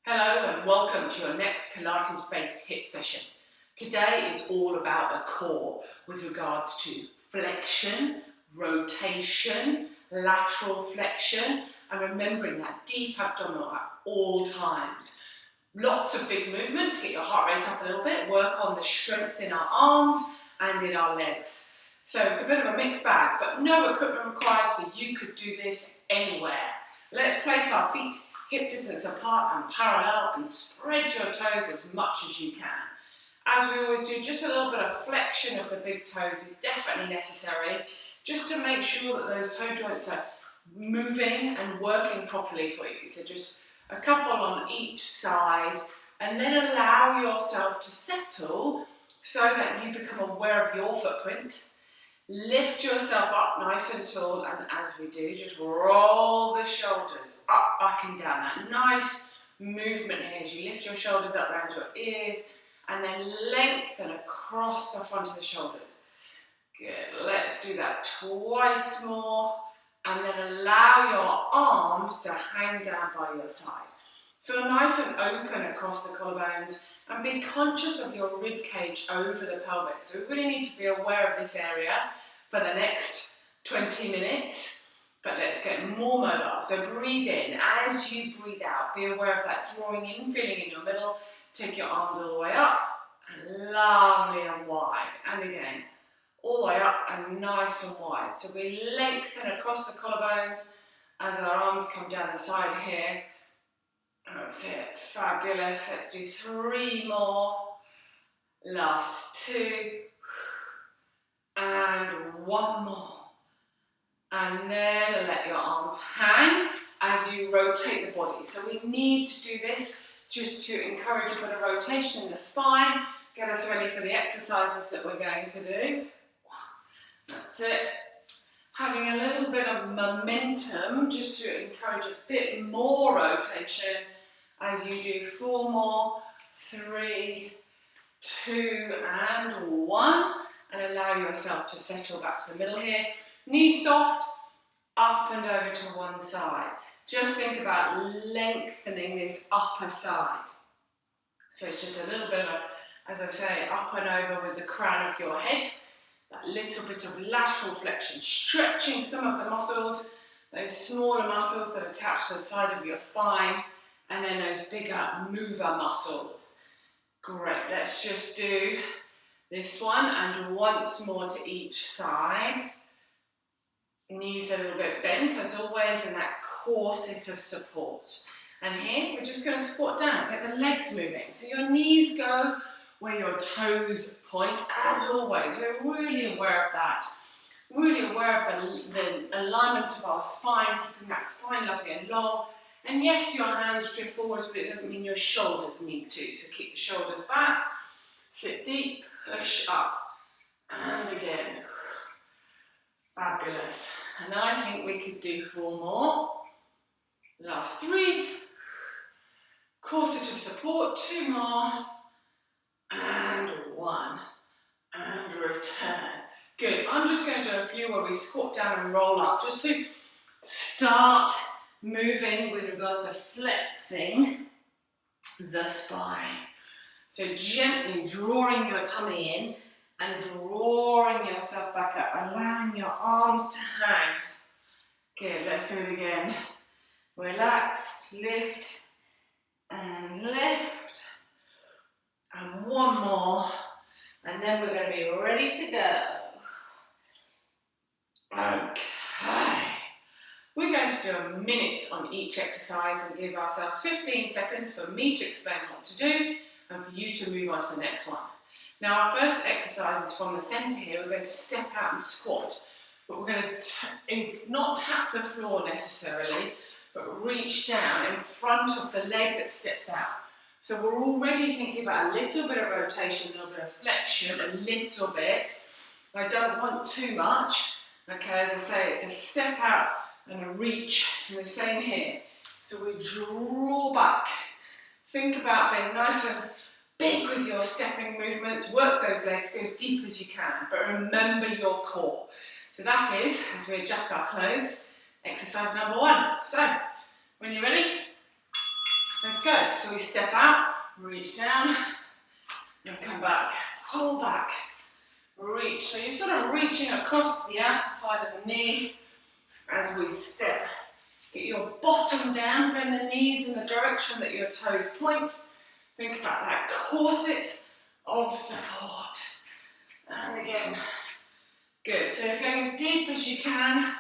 Hello and welcome to your next Pilates-based HiiT session. Today is all about the core with regards to flexion, rotation, lateral flexion, and remembering that deep abdominal at all times. Lots of big movement to get your heart rate up a little bit, work on the strength in our arms and in our legs. So it's a bit of a mixed bag, but no equipment required, so you could do this anywhere. Let's place our feet hip distance apart and parallel and spread your toes as much as you can. As we always do, just a little bit of flexion of the big toes is definitely necessary just to make sure that those toe joints are moving and working properly for you. So just a couple on each side and then allow yourself to settle so that you become aware of your footprint. Lift yourself up nice and tall, and as we do, just roll the shoulders up, back and down. That nice movement here as you lift your shoulders up around your ears and then lengthen across the front of the shoulders. Good, let's do that twice more and then allow your arms to hang down by your side. Feel nice and open across the collarbones and be conscious of your rib cage over the pelvis. So we really need to be aware of this area for the next 20 minutes, but let's get more mobile. So breathe in. As you breathe out, be aware of that drawing in, feeling in your middle. Take your arms all the way up and lovely and wide. And again, all the way up and nice and wide. So we lengthen across the collarbones as our arms come down the side here. That's it, fabulous. Let's do 3 more. Last 2. And 1 more. And then let your arms hang as you rotate the body. So we need to do this just to encourage a bit of rotation in the spine, get us ready for the exercises that we're going to do. That's it. Having a little bit of momentum just to encourage a bit more rotation as you do 4 more, 3, 2, and 1. And allow yourself to settle back to the middle here. Knees soft, up and over to one side. Just think about lengthening this upper side. So it's just a little bit of a, as I say, up and over with the crown of your head. That little bit of lateral flexion, stretching some of the muscles, those smaller muscles that attach to the side of your spine, and then those bigger mover muscles. Great, let's just do this one and once more to each side. Knees a little bit bent as always in that corset of support. And here we're just going to squat down, get the legs moving. So your knees go where your toes point as always. We're really aware of that. Really aware of the alignment of our spine, keeping that spine lovely and long. And yes, your hands drift forwards, but it doesn't mean your shoulders need to. So keep the shoulders back, sit deep. Push up, and again, fabulous. And I think we could do 4 more. Last 3, corset of support, 2 more, and 1, and return. Good, I'm just going to do a few where we squat down and roll up, just to start moving with regards to flexing the spine. So gently drawing your tummy in and drawing yourself back up, allowing your arms to hang. Good, let's do it again. Relax, lift, and lift. And 1 more, and then we're going to be ready to go. Okay. We're going to do a minute on each exercise and give ourselves 15 seconds for me to explain what to do and for you to move on to the next one. Now our first exercise is from the centre here. We're going to step out and squat, but we're going to not tap the floor necessarily, but reach down in front of the leg that steps out. So we're already thinking about a little bit of rotation, a little bit of flexion, a little bit. I don't want too much. Okay, as I say, it's a step out and a reach, and the same here. So we draw back. Think about being nice and big with your stepping movements. Work those legs, go as deep as you can, but remember your core. So that is, as we adjust our clothes, exercise number 1. So, when you're ready, Let's go. So we step out, reach down, and come back. Pull back, reach. So you're sort of reaching across the outer side of the knee as we step. Get your bottom down, bend the knees in the direction that your toes point. Think about that corset of support. And again, good. So you're going as deep as you can.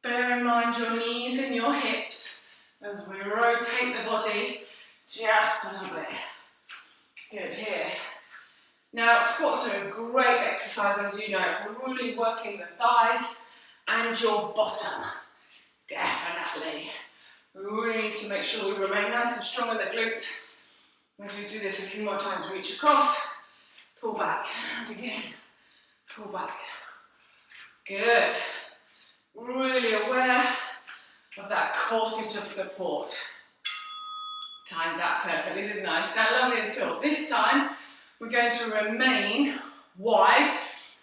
Bear in mind your knees and your hips as we rotate the body just a little bit. Good, here. Now, squats are a great exercise, as you know. We're really working the thighs and your bottom. Definitely. We really need to make sure we remain nice and strong in the glutes. As we do this a few more times, reach across, pull back, and again, pull back. Good. Really aware of that corset of support. Timed that perfectly, didn't I? Stand lovely and tall. This time, we're going to remain wide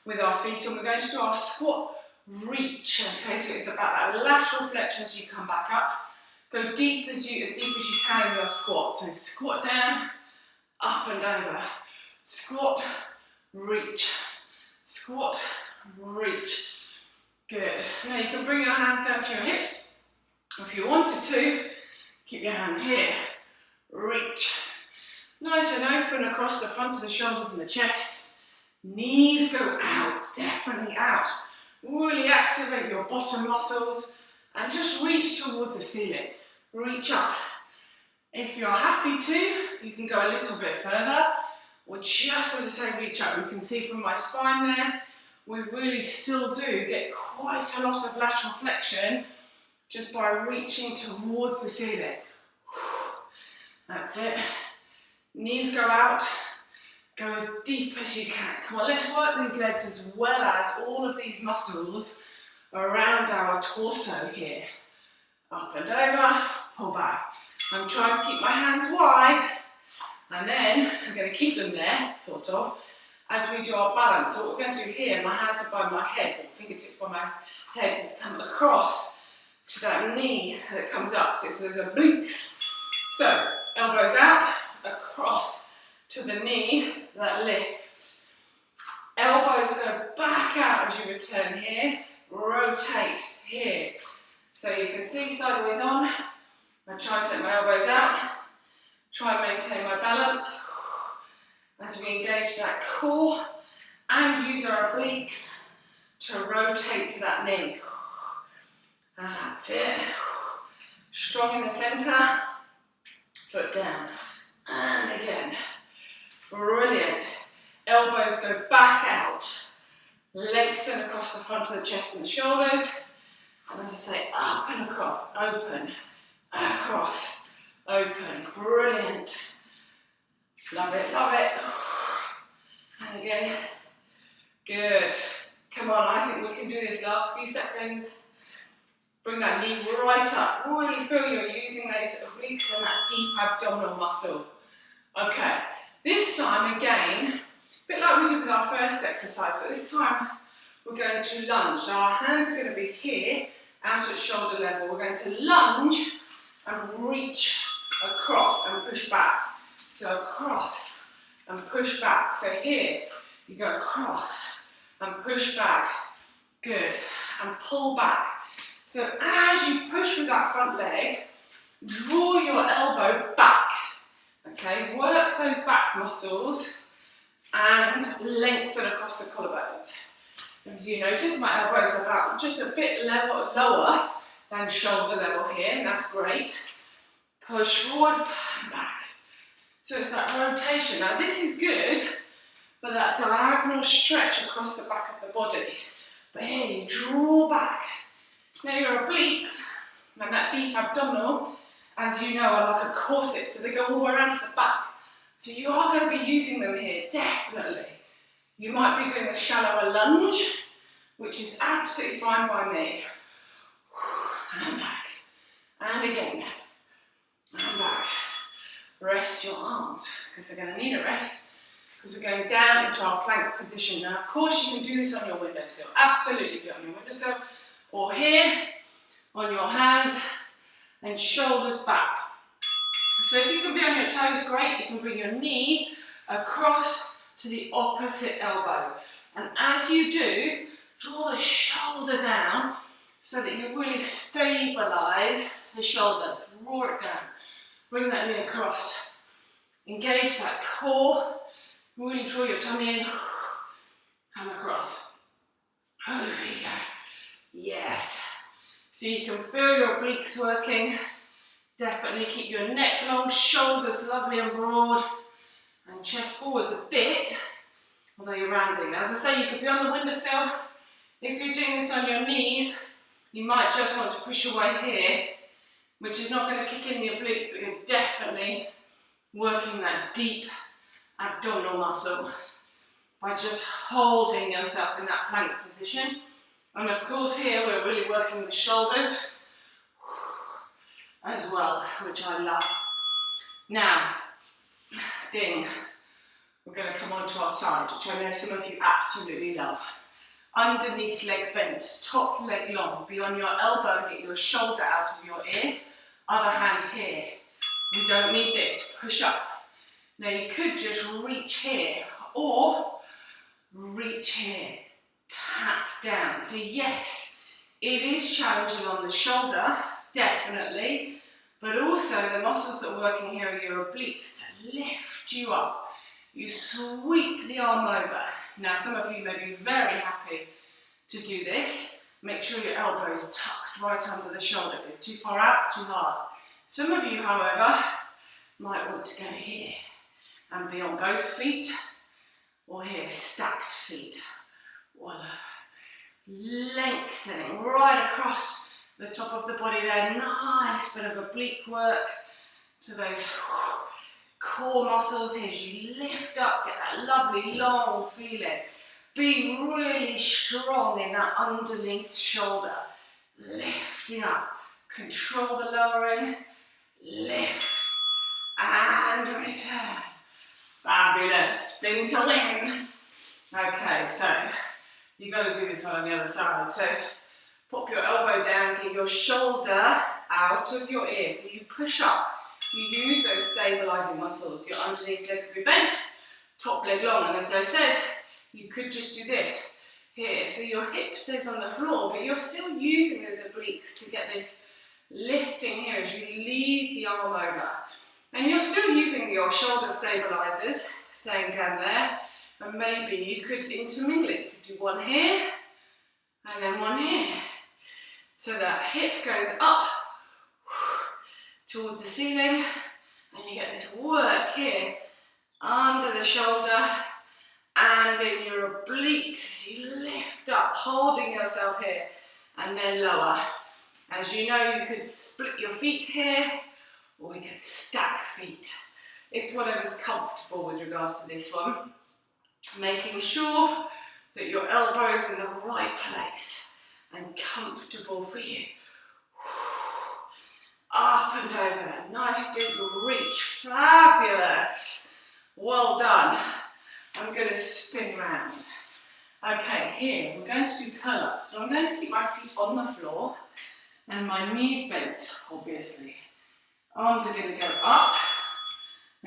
with our feet, and we're going to do our squat reach. Okay, so it's about that lateral flexion as you come back up. Go deep as you can in your squat. So squat down, up and over. Squat, reach. Squat, reach. Good. Now you can bring your hands down to your hips. If you wanted to, keep your hands here. Reach. Nice and open across the front of the shoulders and the chest. Knees go out, definitely out. Really activate your bottom muscles and just reach towards the ceiling. Reach up. If you're happy to, you can go a little bit further, or just as I say, reach up. You can see from my spine there, we really still do get quite a lot of lateral flexion just by reaching towards the ceiling. That's it. Knees go out. Go as deep as you can. Come on, let's work these legs as well as all of these muscles around our torso here. Up and over, pull back. I'm trying to keep my hands wide, and then I'm going to keep them there, sort of, as we do our balance. So what we're going to do here, my hands are by my head, or fingertips by my head, is come across to that knee that comes up. So it's those obliques. So, elbows out, across to the knee that lifts. Elbows go back out as you return here. Rotate here. So you can see sideways on. I try and take my elbows out. Try and maintain my balance as we engage that core and use our obliques to rotate to that knee. And that's it. Strong in the center. Foot down. And again. Brilliant. Elbows go back out. Lengthen across the front of the chest and the shoulders. And as I say, up and across, open, across, open. Brilliant. Love it, love it. And again, good. Come on, I think we can do this last few seconds. Bring that knee right up. Really feel you're using those obliques and that deep abdominal muscle. Okay, this time again, a bit like we did with our first exercise, but this time we're going to lunge. So our hands are going to be here, out at shoulder level. We're going to lunge and reach across and push back. So across and push back. So here, you go across and push back. Good. And pull back. So as you push with that front leg, draw your elbow back. Okay, work those back muscles and lengthen across the collarbones. As you notice, my elbows are about just a bit lower than shoulder level here, and that's great. Push forward and back. So it's that rotation. Now this is good for that diagonal stretch across the back of the body. But here you draw back. Now your obliques and that deep abdominal, as you know, are like a corset, so they go all the way around to the back. So you are going to be using them here, definitely. You might be doing a shallower lunge, which is absolutely fine by me. And back. And again. And back. Rest your arms, because they're going to need a rest, because we're going down into our plank position. Now, of course, you can do this on your windowsill. Absolutely do it on your windowsill. Or here, on your hands, and shoulders back. So if you can be on your toes, great. You can bring your knee across to the opposite elbow. And as you do, draw the shoulder down so that you really stabilize the shoulder. Draw it down. Bring that knee across. Engage that core. Really draw your tummy in. Come across. Over you go. Yes. So you can feel your obliques working. Definitely keep your neck long, shoulders lovely and broad, and chest forwards a bit, although you're rounding. Now, as I say, you could be on the windowsill. If you're doing this on your knees, you might just want to push away here, which is not going to kick in the obliques, but you're definitely working that deep abdominal muscle by just holding yourself in that plank position. And of course here we're really working the shoulders as well, which I love. Now, ding, we're going to come onto our side, which I know some of you absolutely love. Underneath leg bent, top leg long, be on your elbow and get your shoulder out of your ear. Other hand here. You don't need this, push up. Now you could just reach here, or reach here, tap down. So yes, it is challenging on the shoulder, definitely, but also the muscles that are working here are your obliques to lift you up. You sweep the arm over. Now some of you may be very happy to do this. Make sure your elbow is tucked right under the shoulder. If it's too far out, it's too hard. Some of you, however, might want to go here and be on both feet, or here, stacked feet. Voila. Lengthening right across the top of the body there. Nice bit of oblique work to those core muscles here as you lift up, get that lovely long feeling. Be really strong in that underneath shoulder. Lifting up. Control the lowering. Lift. And return. Fabulous. Spin to win. Okay, so you've got to do this one on the other side. So pop your elbow down, get your shoulder out of your ear. So you push up. You use those stabilizing muscles. Your underneath leg could be bent, top leg long. And as I said, you could just do this here. So your hip stays on the floor, but you're still using those obliques to get this lifting here as you lead the arm over. And you're still using your shoulder stabilizers, staying down there. And maybe you could intermingle it. You could do one here, and then one here. So that hip goes up towards the ceiling, and you get this work here under the shoulder and in your obliques as you lift up, holding yourself here, and then lower. As you know, you could split your feet here, or we could stack feet. It's whatever's comfortable with regards to this one. Making sure that your elbow is in the right place and comfortable for you. Up and over, nice big reach, fabulous. Well done. I'm going to spin round. Okay, here we're going to do curl-ups. So I'm going to keep my feet on the floor and my knees bent, obviously. Arms are going to go up.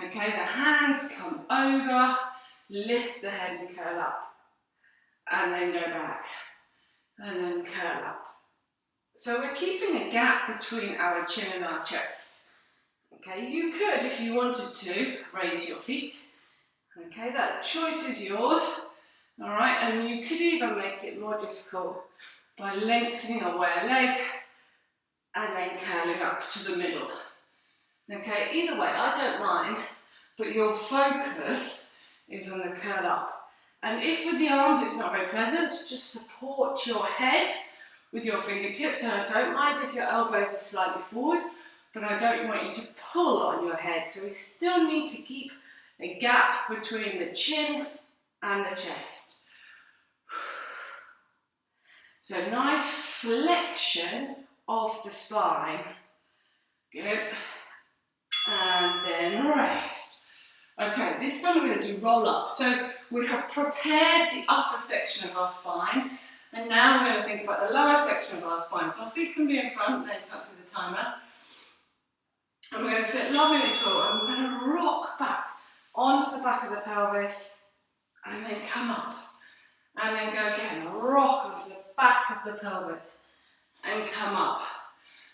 Okay, the hands come over, lift the head and curl up. And then go back. And then curl up. So we're keeping a gap between our chin and our chest. Okay, you could, if you wanted to, raise your feet. Okay, that choice is yours. All right, and you could even make it more difficult by lengthening away a leg and then curling up to the middle. Okay, either way, I don't mind, but your focus is on the curl up. And if with the arms it's not very pleasant, just support your head with your fingertips. And I don't mind if your elbows are slightly forward, but I don't want you to pull on your head. So we still need to keep a gap between the chin and the chest. So nice flexion of the spine. Good. And then rest. Okay, this time we're going to do roll up. So we have prepared the upper section of our spine, and now we're going to think about the lower section of our spine. So our feet can be in front, then can't see the timer. And we're going to sit lovingly forward, and we're going to rock back onto the back of the pelvis, and then come up. And then go again, rock onto the back of the pelvis, and come up.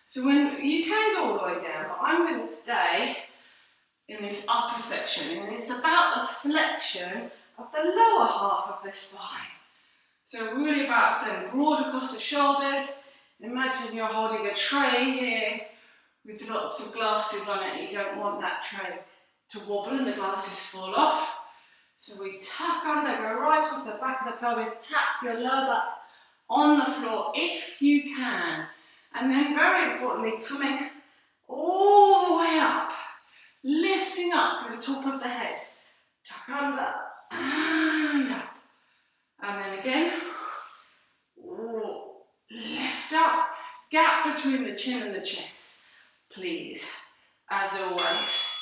So when you can go all the way down, but I'm going to stay in this upper section, and it's about the flexion of the lower half of the spine. So really about staying broad across the shoulders. Imagine you're holding a tray here with lots of glasses on it. You don't want that tray to wobble and the glasses fall off. So we tuck under, go right across the back of the pelvis, tap your lower back on the floor if you can. And then very importantly, coming all the way up, lifting up through the top of the head. Tuck under and up. And then again, lift up, gap between the chin and the chest, please, as always.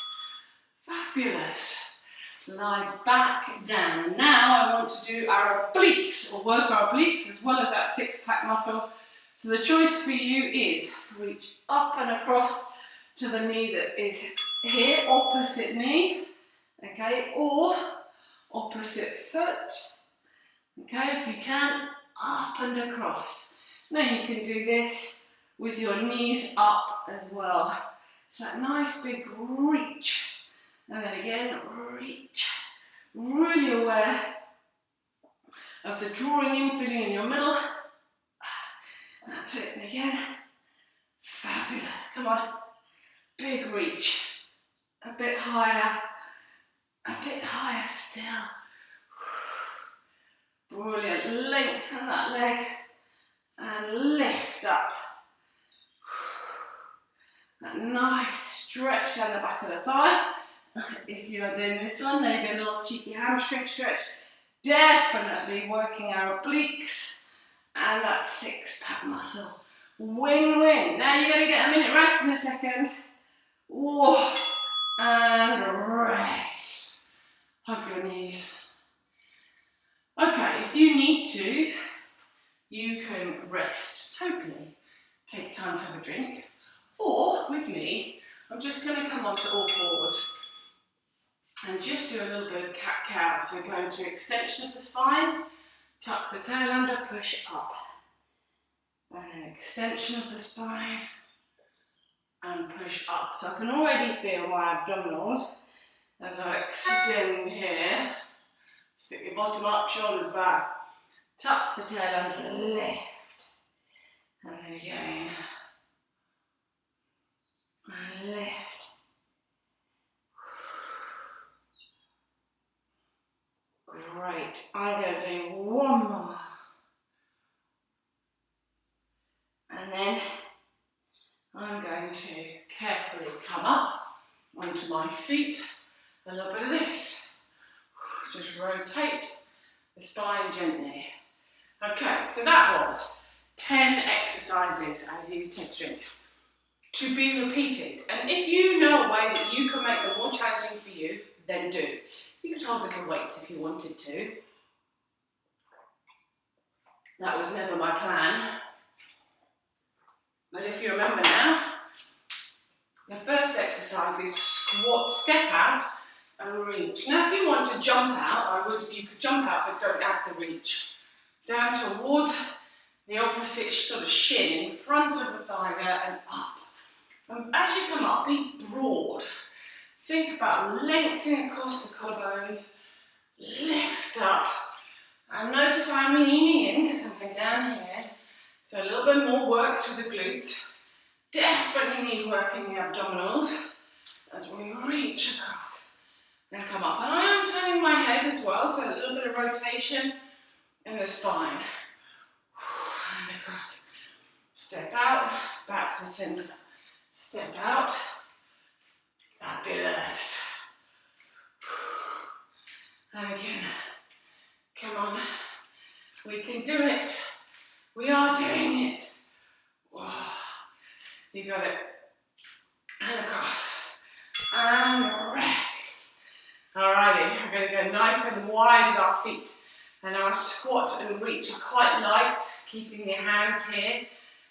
Fabulous. Lie back down. Now I want to do our obliques, or work our obliques as well as that six-pack muscle. So the choice for you is reach up and across to the knee that is here, opposite knee, okay, or opposite foot, okay, if you can, up and across. Now you can do this with your knees up as well. So that nice big reach. And then again, reach. Really aware of the drawing in, feeling in your middle. That's it. And again, fabulous. Come on. Big reach. A bit higher still. Brilliant. Lengthen that leg and lift up. That nice stretch down the back of the thigh. If you are doing this one, maybe a little cheeky hamstring stretch. Definitely working our obliques and that six-pack muscle. Win-win. Now you're going to get a minute rest in a second. Whoa. And rest. Hug your knees. Okay, if you need to, you can rest totally. Take time to have a drink. Or, with me, I'm just going to come onto all fours and just do a little bit of cat-cow. So go into extension of the spine, tuck the tail under, push up. And then extension of the spine and push up. So I can already feel my abdominals as I extend here. Stick your bottom up, shoulders back. Tuck the tail under, lift. And then again. And lift. Great. I'm going to do one more. And then I'm going to carefully come up onto my feet. A little bit of this. Just rotate the spine gently. Okay, so that was 10 exercises as you take a drink. To be repeated. And if you know a way that you can make them more challenging for you, then do. You could hold little weights if you wanted to. That was never my plan. But if you remember now, the first exercise is squat, step out and reach. Now if you want to jump out, you could jump out but don't have the reach. Down towards the opposite sort of shin, in front of the thigh there and up. And as you come up, be broad. Think about lengthening across the collarbones, lift up. And notice I'm leaning in because I'm going down here. So a little bit more work through the glutes. Definitely need work in the abdominals as we reach across and come up. And I am turning my head as well, so a little bit of rotation in the spine. And across. Step out, back to the centre. Step out. Fabulous. And again. Come on. We can do it. We are doing it. Whoa. You got it. And across. And rest. Alrighty, we're going to go nice and wide with our feet. And our squat and reach. I quite liked keeping your hands here.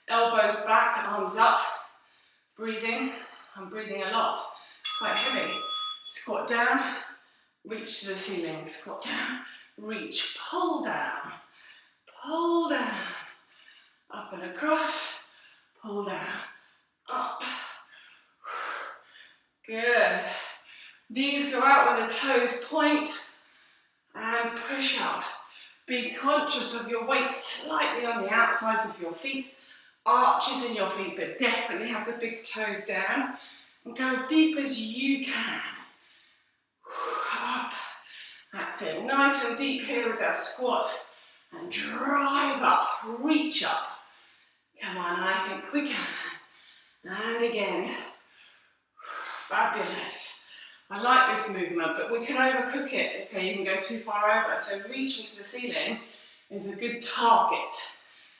Elbows back, arms up. Breathing. I'm breathing a lot, quite heavy. Squat down, reach to the ceiling. Squat down, reach, pull down, up and across, pull down, up. Good. Knees go out where the toes point and push up. Be conscious of your weight slightly on the outsides of your feet, arches in your feet, but definitely have the big toes down and go as deep as you can. Up. That's it. Nice and deep here with that squat and drive up, reach up. Come on, I think we can. And again. Fabulous. I like this movement, but we can overcook it. Okay, you can go too far over. So reaching to the ceiling is a good target.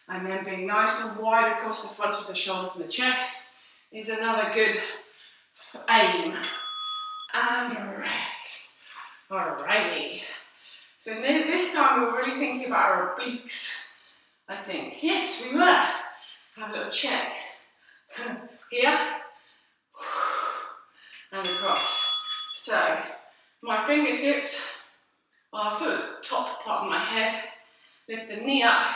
And then being nice and wide across the front of the shoulders and the chest is another good aim. And rest. Alrighty. So this time we were really thinking about our obliques, I think. Yes, we were. Have a little check. Here. And across. So, my fingertips are sort of top part of my head. Lift the knee up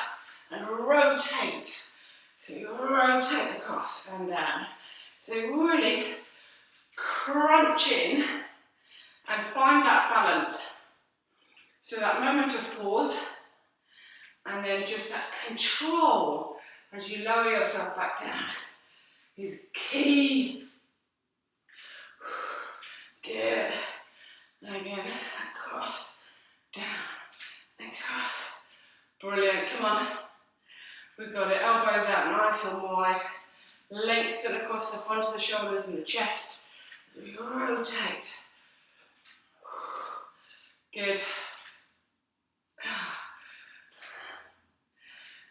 and rotate. So you rotate across and down. So really crunch in and find that balance. So that moment of pause and then just that control as you lower yourself back down is key. Good. Again, across, down, across. Brilliant, come on. We've got it, elbows out nice and wide. Lengthen across the front of the shoulders and the chest as we rotate. Good.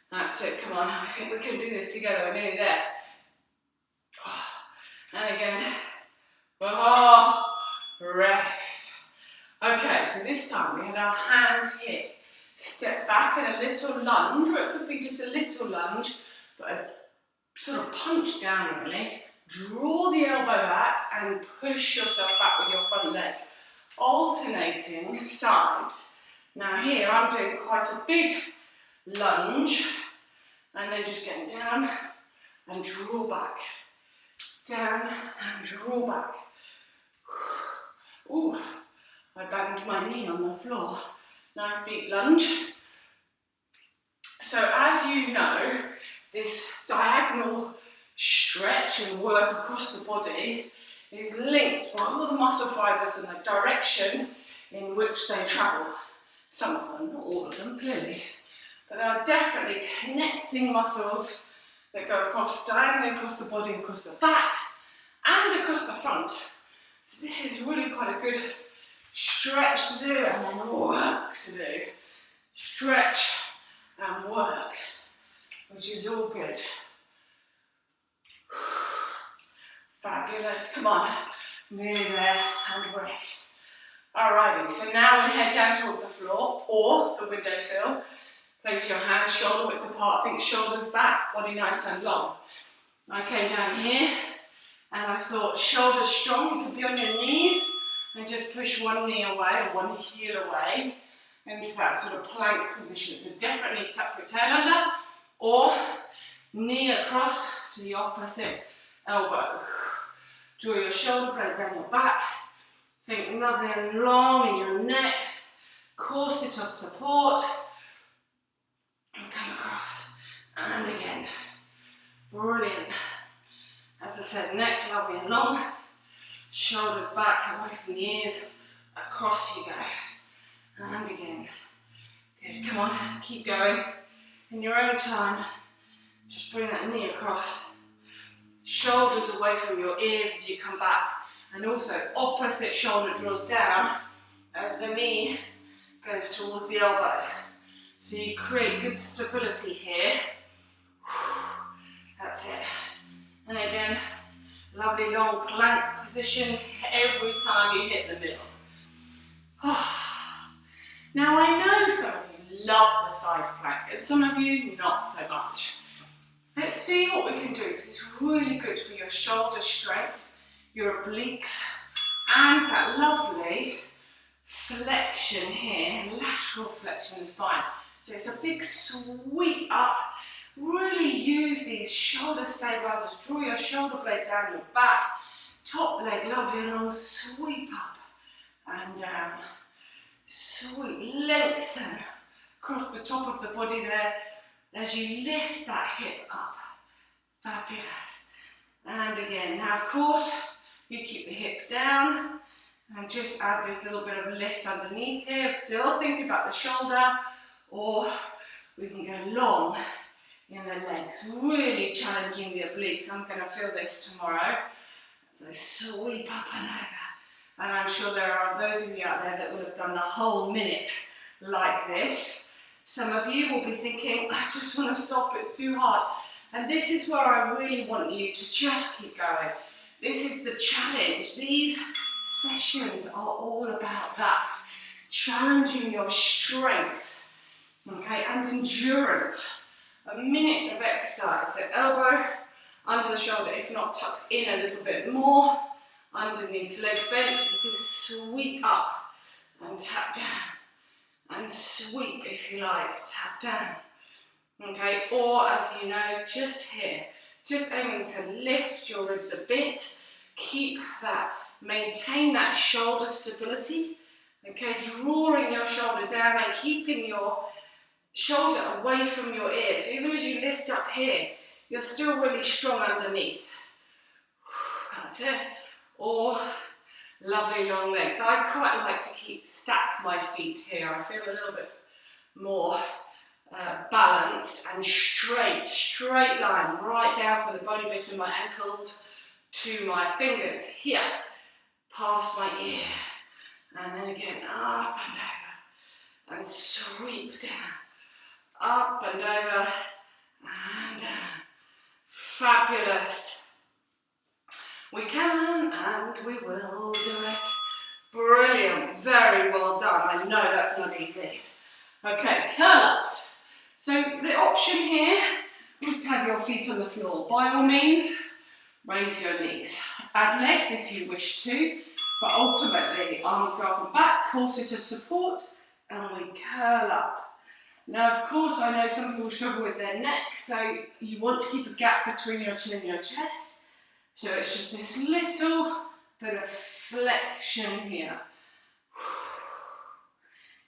That's it, come on. I think we can do this together, we're nearly there. And again. Oh, rest. Okay, so this time we had our hands here. Step back in a little lunge, or it could be just a little lunge, but a sort of punch down really. Draw the elbow back and push yourself back with your front leg. Alternating sides. Now here I'm doing quite a big lunge and then just getting down and draw back. Down and draw back. Ooh, I banged my knee on the floor. Nice deep lunge. So as you know, this diagonal stretch and work across the body is linked by all the muscle fibres and the direction in which they travel. Some of them, not all of them, clearly. But there are definitely connecting muscles that go across, diagonally across the body, across the back, and across the front. So this is really quite a good stretch to do and then work to do. Stretch and work, which is all good. Fabulous, come on, nearly there and rest. Alrighty, so now we head down towards the floor or the windowsill. Place your hands shoulder width apart, think shoulders back, body nice and long. I came down here and I thought shoulders strong, you could be on your knees and just push one knee away or one heel away into that sort of plank position. So definitely tuck your tail under or knee across to the opposite elbow. Draw your shoulder blade down your back. Think lovely and long in your neck. Corset of support. And come across. And again. Brilliant. As I said, neck lovely and long. Shoulders back, away from the ears. Across you go. And again. Good. Come on. Keep going. In your own time. Just bring that knee across. Shoulders away from your ears as you come back. And also opposite shoulder draws down as the knee goes towards the elbow. So you create good stability here. That's it. And again, lovely long plank position every time you hit the middle. Now I know some of you love the side plank and some of you not so much. Let's see what we can do because it's really good for your shoulder strength. your obliques, and that lovely flexion here, lateral flexion of the spine. So it's a big sweep up. Really use these shoulder stabilizers. Draw your shoulder blade down your back, top leg lovely and long, sweep up and down. Sweep, lengthen across the top of the body there as you lift that hip up. Fabulous. And again, now of course, you keep the hip down and just add this little bit of lift underneath here. Still thinking about the shoulder, or we can go long in the legs, really challenging the obliques. I'm going to feel this tomorrow as I sweep up and over. And I'm sure there are those of you out there that will have done the whole minute like this. Some of you will be thinking, I just want to stop, it's too hard. And this is where I really want you to just keep going. This is the challenge. These sessions are all about that. Challenging your strength, okay, and endurance. A minute of exercise. So elbow under the shoulder, if not tucked in a little bit more. Underneath, legs bent, you can sweep up and tap down. And sweep, if you like, tap down. Okay, or as you know, just here, just aiming to lift your ribs a bit, keep that, maintain that shoulder stability, okay, drawing your shoulder down and keeping your shoulder away from your ear. So even as you lift up here, you're still really strong underneath. That's it. Or lovely long legs. I quite like to stack my feet here. I feel a little bit more balanced and straight line, right down from the bony bit of my ankles to my fingers here, past my ear, and then again up and over, and sweep down, up and over, and down. Fabulous. We can and we will do it. Brilliant, very well done. I know that's not easy. Okay, curl-ups. So the option here was to have your feet on the floor. By all means, raise your knees. Add legs if you wish to, but ultimately arms go up and back, corset of support, and we curl up. Now, of course, I know some people struggle with their neck, so you want to keep a gap between your chin and your chest. So it's just this little bit of flexion here.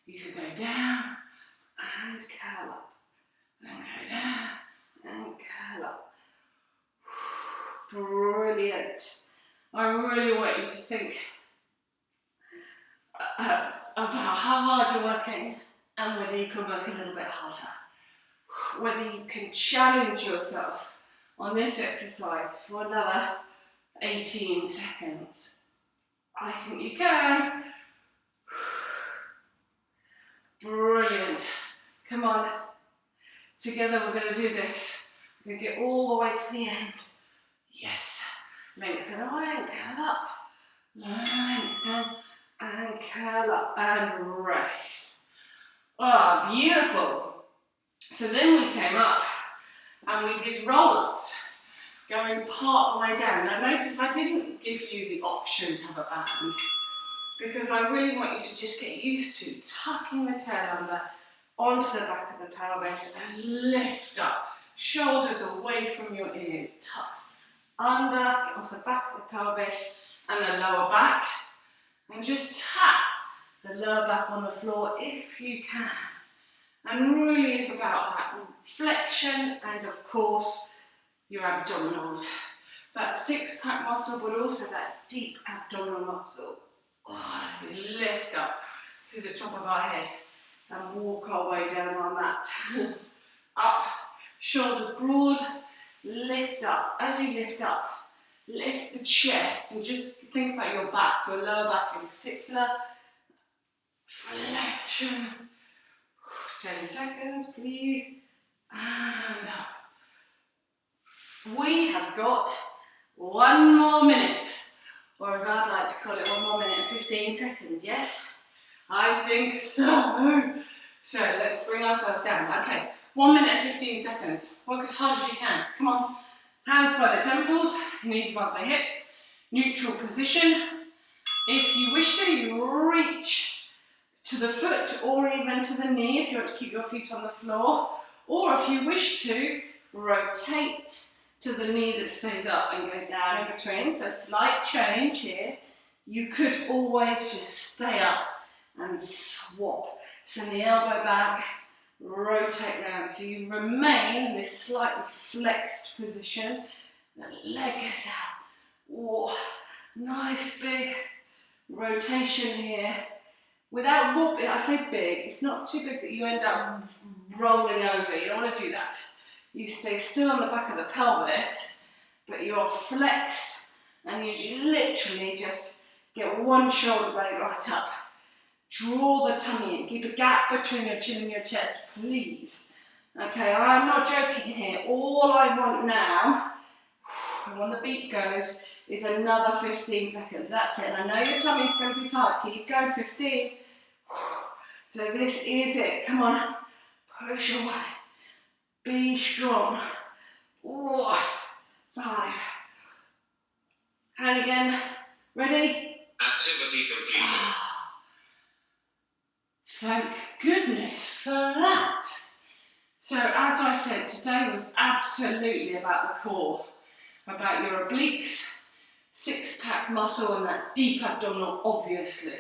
You can go down and curl up, and go down and curl up. Brilliant. I really want you to think about how hard you're working and whether you can work a little bit harder. Whether you can challenge yourself on this exercise for another 18 seconds. I think you can. Brilliant. Come on. Together we're going to do this. We're going to get all the way to the end. Yes. Lengthen away and curl up. Lengthen and curl up and rest. Oh, beautiful. So then we came up and we did roll-ups, going part the way down. Now notice I didn't give you the option to have a band because I really want you to just get used to tucking the tail under onto the back of the pelvis and lift up. Shoulders away from your ears, tuck under onto the back of the pelvis and the lower back, and just tap the lower back on the floor if you can. And really is about that flexion and of course your abdominals. That six-pack muscle, but also that deep abdominal muscle. Oh, as we lift up through the top of our head and walk our way down our mat. Up, shoulders broad, lift up. As you lift up, lift the chest and just think about your back, your lower back in particular. Flexion. 10 seconds, please. And up. We have got 1 more minute, or as I'd like to call it, 1 more minute and 15 seconds, yes? I think so. So let's bring ourselves down. Okay, 1 minute and 15 seconds. Work as hard as you can. Come on. Hands by the temples, knees above the hips. neutral position. If you wish to, you reach to the foot or even to the knee if you want to keep your feet on the floor. Or if you wish to, rotate to the knee that stays up and go down in between. So slight change here. You could always just stay up and swap. Send the elbow back, rotate round. So you remain in this slightly flexed position. The leg goes out. Whoa, nice big rotation here. Without wobbling, I say big, it's not too big that you end up rolling over. You don't want to do that. You stay still on the back of the pelvis, but you're flexed and you literally just get one shoulder blade right up. Draw the tummy in. Keep a gap between your chin and your chest, please. Okay, I'm not joking here. All I want now, and when the beat goes, is another 15 seconds. That's it. And I know your tummy's going to be tight. Keep going, 15. So this is it. Come on. Push away. Be strong. 5. And again. Ready? Activity completed. Thank goodness for that. So as I said, today was absolutely about the core, about your obliques, six-pack muscle and that deep abdominal, obviously,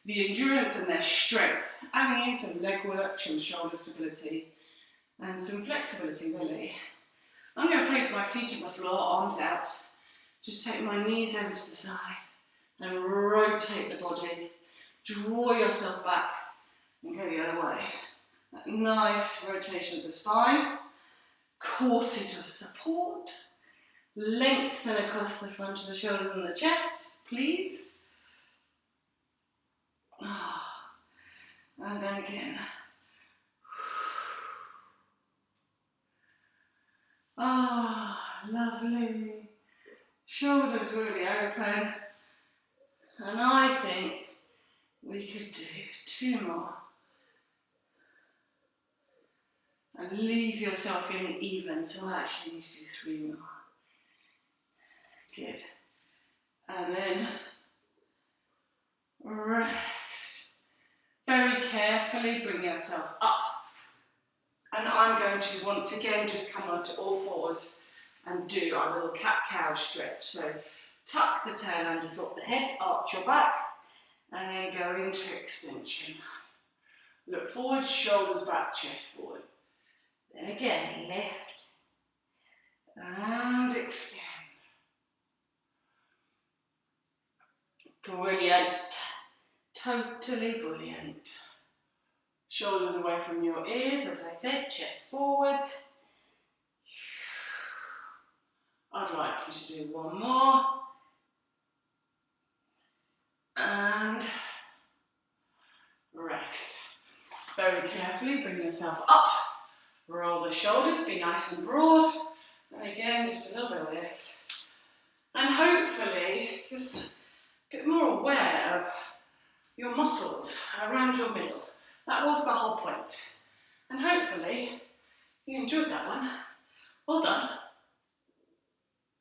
the endurance and their strength, adding in some leg work, some shoulder stability and some flexibility really. I'm going to place my feet on the floor, arms out, just take my knees over to the side and rotate the body, draw yourself back and go the other way. That nice rotation of the spine, corset of support, lengthen across the front of the shoulders and the chest, please. And then again. Lovely. Shoulders really open. And I think we could do 2 more. And leave yourself feeling even, so I actually need to do 3 more. Good. And then rest. Very carefully bring yourself up. And I'm going to once again just come onto all fours and do our little cat-cow stretch. So tuck the tail under, drop the head, arch your back, and then go into extension. Look forward, shoulders back, chest forward. Then again, lift and extend. Brilliant. Totally brilliant. Shoulders away from your ears, as I said, chest forwards. I'd like you to do 1 more. And rest. Very carefully bring yourself up. Roll the shoulders, be nice and broad. And again, just a little bit of this. And hopefully, just a bit more aware of your muscles around your middle. That was the whole point. And hopefully, you enjoyed that one. Well done.